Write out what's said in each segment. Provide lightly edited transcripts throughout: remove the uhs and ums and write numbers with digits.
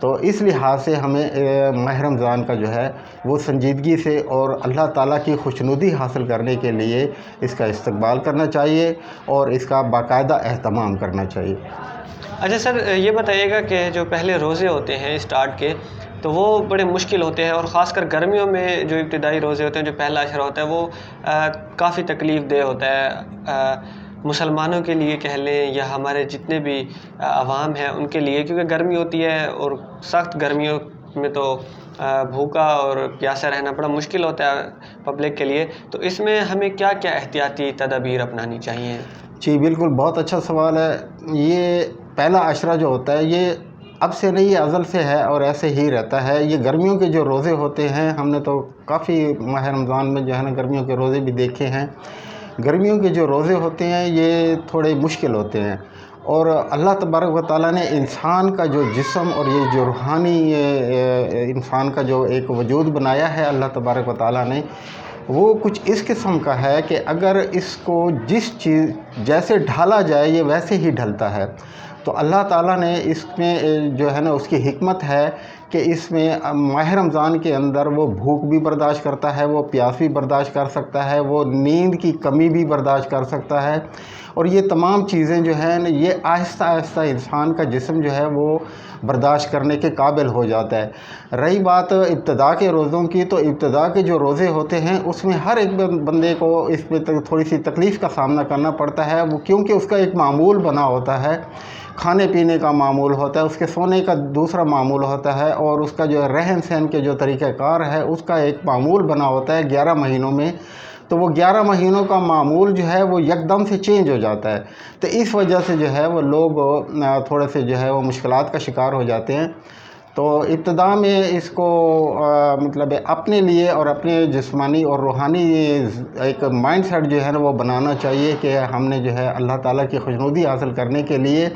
تو اس لحاظ سے ہمیں ماہ رمضان کا جو ہے وہ سنجیدگی سے اور اللہ تعالیٰ کی خوشنودی حاصل کرنے کے لیے اس کا استقبال کرنا چاہیے اور اس کا باقاعدہ اہتمام کرنا چاہیے۔ اچھا سر، یہ بتائیے گا کہ جو پہلے روزے ہوتے ہیں اسٹارٹ کے تو وہ بڑے مشکل ہوتے ہیں، اور خاص کر گرمیوں میں جو ابتدائی روزے ہوتے ہیں، جو پہلا عشرہ ہوتا ہے وہ کافی تکلیف دہ ہوتا ہے مسلمانوں کے لیے کہہ لیں یا ہمارے جتنے بھی عوام ہیں ان کے لیے، کیونکہ گرمی ہوتی ہے اور سخت گرمیوں میں تو بھوکا اور پیاسا رہنا بڑا مشکل ہوتا ہے پبلک کے لیے، تو اس میں ہمیں کیا کیا احتیاطی تدابیر اپنانی چاہیے؟ جی بالکل، بہت اچھا سوال ہے۔ یہ پہلا عشرہ جو ہوتا ہے یہ اب سے نہیں، یہ ازل سے ہے اور ایسے ہی رہتا ہے۔ یہ گرمیوں کے جو روزے ہوتے ہیں، ہم نے تو کافی ماہ رمضان میں جو ہے نا گرمیوں کے روزے بھی دیکھے ہیں۔ گرمیوں کے جو روزے ہوتے ہیں یہ تھوڑے مشکل ہوتے ہیں، اور اللہ تبارک و تعالیٰ نے انسان کا جو جسم اور یہ جو روحانی انسان کا جو ایک وجود بنایا ہے اللہ تبارک و تعالیٰ نے، وہ کچھ اس قسم کا ہے کہ اگر اس کو جس چیز جیسے ڈھالا جائے یہ ویسے ہی ڈھلتا ہے۔ تو اللہ تعالیٰ نے اس میں جو ہے نا اس کی حکمت ہے کہ اس میں ماہ رمضان کے اندر وہ بھوک بھی برداشت کرتا ہے، وہ پیاس بھی برداشت کر سکتا ہے، وہ نیند کی کمی بھی برداشت کر سکتا ہے، اور یہ تمام چیزیں جو ہیں یہ آہستہ آہستہ انسان کا جسم جو ہے وہ برداشت کرنے کے قابل ہو جاتا ہے۔ رہی بات ابتدا کے روزوں کی، تو ابتدا کے جو روزے ہوتے ہیں اس میں ہر ایک بندے کو اس میں تھوڑی سی تکلیف کا سامنا کرنا پڑتا ہے، وہ کیونکہ اس کا ایک معمول بنا ہوتا ہے، کھانے پینے کا معمول ہوتا ہے، اس کے سونے کا دوسرا معمول ہوتا ہے، اور اس کا جو رہن سہن کے جو طریقہ کار ہے اس کا ایک معمول بنا ہوتا ہے 11 مہینوں میں۔ تو وہ 11 مہینوں کا معمول جو ہے وہ یکدم سے چینج ہو جاتا ہے، تو اس وجہ سے جو ہے وہ لوگ تھوڑے سے جو ہے وہ مشکلات کا شکار ہو جاتے ہیں۔ تو ابتدا میں اس کو مطلب اپنے لیے اور اپنے جسمانی اور روحانی ایک مائنڈ سیٹ جو ہے نا وہ بنانا چاہیے کہ ہم نے جو ہے اللہ تعالیٰ کی خوشنودی حاصل کرنے کے لیے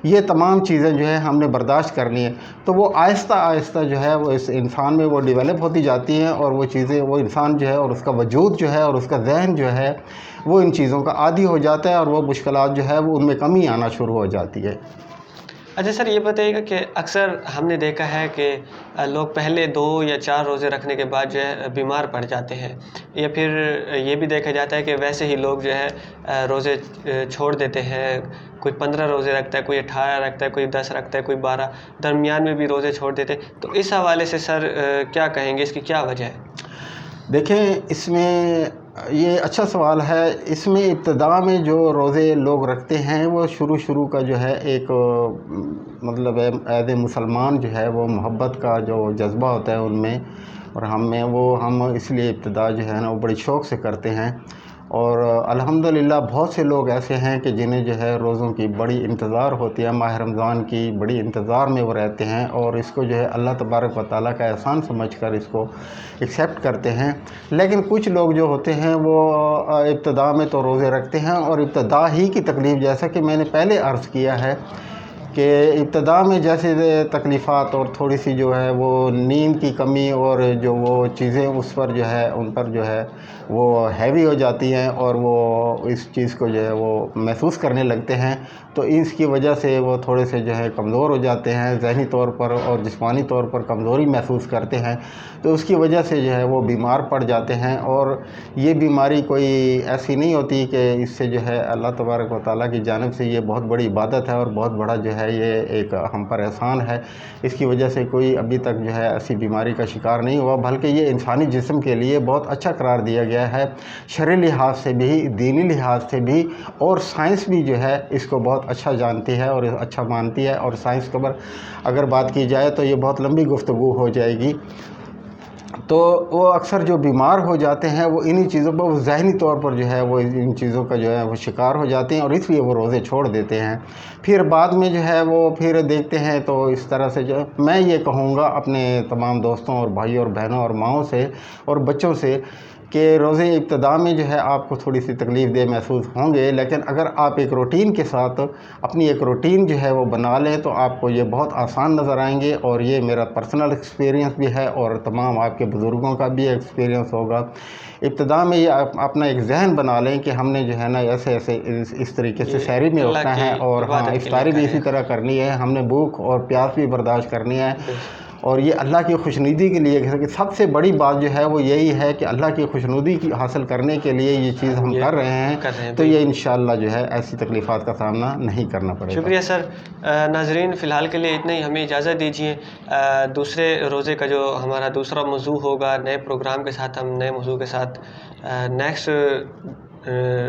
یہ تمام چیزیں جو ہے ہم نے برداشت کرنی ہے۔ تو وہ آہستہ آہستہ جو ہے وہ اس انسان میں وہ ڈیولپ ہوتی جاتی ہیں، اور وہ چیزیں وہ انسان جو ہے اور اس کا وجود جو ہے اور اس کا ذہن جو ہے وہ ان چیزوں کا عادی ہو جاتا ہے، اور وہ مشکلات جو ہے وہ ان میں کمی آنا شروع ہو جاتی ہے۔ اچھا سر، یہ بتائیے گا کہ اکثر ہم نے دیکھا ہے کہ لوگ پہلے 2 یا 4 روزے رکھنے کے بعد جو ہے بیمار پڑ جاتے ہیں، یا پھر یہ بھی دیکھا جاتا ہے کہ ویسے ہی لوگ جو ہے روزے چھوڑ دیتے ہیں، کوئی 15 روزے رکھتا ہے، کوئی 18 رکھتا ہے، کوئی 10 رکھتا ہے، کوئی 12، درمیان میں بھی روزے چھوڑ دیتے ہیں۔ تو اس حوالے سے سر کیا کہیں گے، اس کی کیا وجہ ہے؟ دیکھیں، اس میں یہ اچھا سوال ہے۔ اس میں ابتدا میں جو روزے لوگ رکھتے ہیں وہ شروع کا جو ہے ایک مطلب ایز اے مسلمان جو ہے وہ محبت کا جو جذبہ ہوتا ہے ان میں اور ہم میں، وہ ہم اس لیے ابتدا جو ہے نا وہ بڑی شوق سے کرتے ہیں، اور الحمدللہ بہت سے لوگ ایسے ہیں کہ جنہیں جو ہے روزوں کی بڑی انتظار ہوتی ہے، ماہ رمضان کی بڑی انتظار میں وہ رہتے ہیں، اور اس کو جو ہے اللہ تبارک و تعالیٰ کا احسان سمجھ کر اس کو ایکسیپٹ کرتے ہیں۔ لیکن کچھ لوگ جو ہوتے ہیں وہ ابتدا میں تو روزے رکھتے ہیں، اور ابتدا ہی کی تکلیف، جیسا کہ میں نے پہلے عرض کیا ہے کہ ابتدا میں جیسے تکلیفات اور تھوڑی سی جو ہے وہ نیند کی کمی اور جو وہ چیزیں اس پر جو ہے ان پر جو ہے وہ ہیوی ہو جاتی ہیں، اور وہ اس چیز کو جو ہے وہ محسوس کرنے لگتے ہیں، تو اس کی وجہ سے وہ تھوڑے سے جو ہے کمزور ہو جاتے ہیں، ذہنی طور پر اور جسمانی طور پر کمزوری محسوس کرتے ہیں، تو اس کی وجہ سے جو ہے وہ بیمار پڑ جاتے ہیں۔ اور یہ بیماری کوئی ایسی نہیں ہوتی کہ اس سے جو ہے اللہ تبارک و تعالیٰ کی جانب سے یہ بہت بڑی عبادت ہے اور بہت بڑا جو ہے یہ ایک ہم پر احسان ہے، اس کی وجہ سے کوئی ابھی تک جو ہے ایسی بیماری کا شکار نہیں ہوا، بلکہ یہ انسانی جسم کے لیے بہت اچھا قرار دیا گیا ہے، شرعی لحاظ سے بھی، دینی لحاظ سے بھی، اور سائنس بھی جو ہے اس کو بہت اچھا جانتی ہے اور اچھا مانتی ہے، اور سائنس کے اوپر اگر بات کی جائے تو یہ بہت لمبی گفتگو ہو جائے گی۔ تو وہ اکثر جو بیمار ہو جاتے ہیں وہ انہی چیزوں پر، وہ ذہنی طور پر جو ہے وہ ان چیزوں کا جو ہے وہ شکار ہو جاتے ہیں، اور اس لیے وہ روزے چھوڑ دیتے ہیں۔ پھر بعد میں جو ہے وہ پھر دیکھتے ہیں، تو اس طرح سے جو میں یہ کہوں گا اپنے تمام دوستوں اور بھائیوں اور بہنوں اور ماؤں سے اور بچوں سے کہ روزے ابتدا میں جو ہے آپ کو تھوڑی سی تکلیف دہ محسوس ہوں گے، لیکن اگر آپ ایک روٹین کے ساتھ اپنی ایک روٹین جو ہے وہ بنا لیں تو آپ کو یہ بہت آسان نظر آئیں گے، اور یہ میرا پرسنل ایکسپیرینس بھی ہے اور تمام آپ کے بزرگوں کا بھی ایکسپیرینس ہوگا۔ ابتدا میں یہ اپنا ایک ذہن بنا لیں کہ ہم نے جو ہے نا ایسے اس طریقے سے سحری میں اٹھنا ہے، اور ہاں افطاری بھی اسی طرح کرنی ہے، ہم نے بھوک اور پیاس بھی برداشت کرنی ہے، اور یہ اللہ کی خوشنودی کے لیے کہ سب سے بڑی بات جو ہے وہ یہی ہے کہ اللہ کی خوشنودی کی حاصل کرنے کے لیے یہ چیز ہم کر رہے ہیں، تو یہ انشاءاللہ جو ہے ایسی تکلیفات کا سامنا نہیں کرنا پڑے گا۔ شکریہ سر۔ ناظرین فی الحال کے لیے اتنا ہی، ہمیں اجازت دیجیے۔ دوسرے روزے کا جو ہمارا دوسرا موضوع ہوگا، نئے پروگرام کے ساتھ، ہم نئے موضوع کے ساتھ نیکسٹ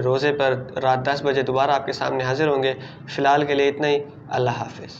روزے پر رات 10 بجے دوبارہ آپ کے سامنے حاضر ہوں گے۔ فی الحال کے لیے اتنا ہی، اللہ حافظ۔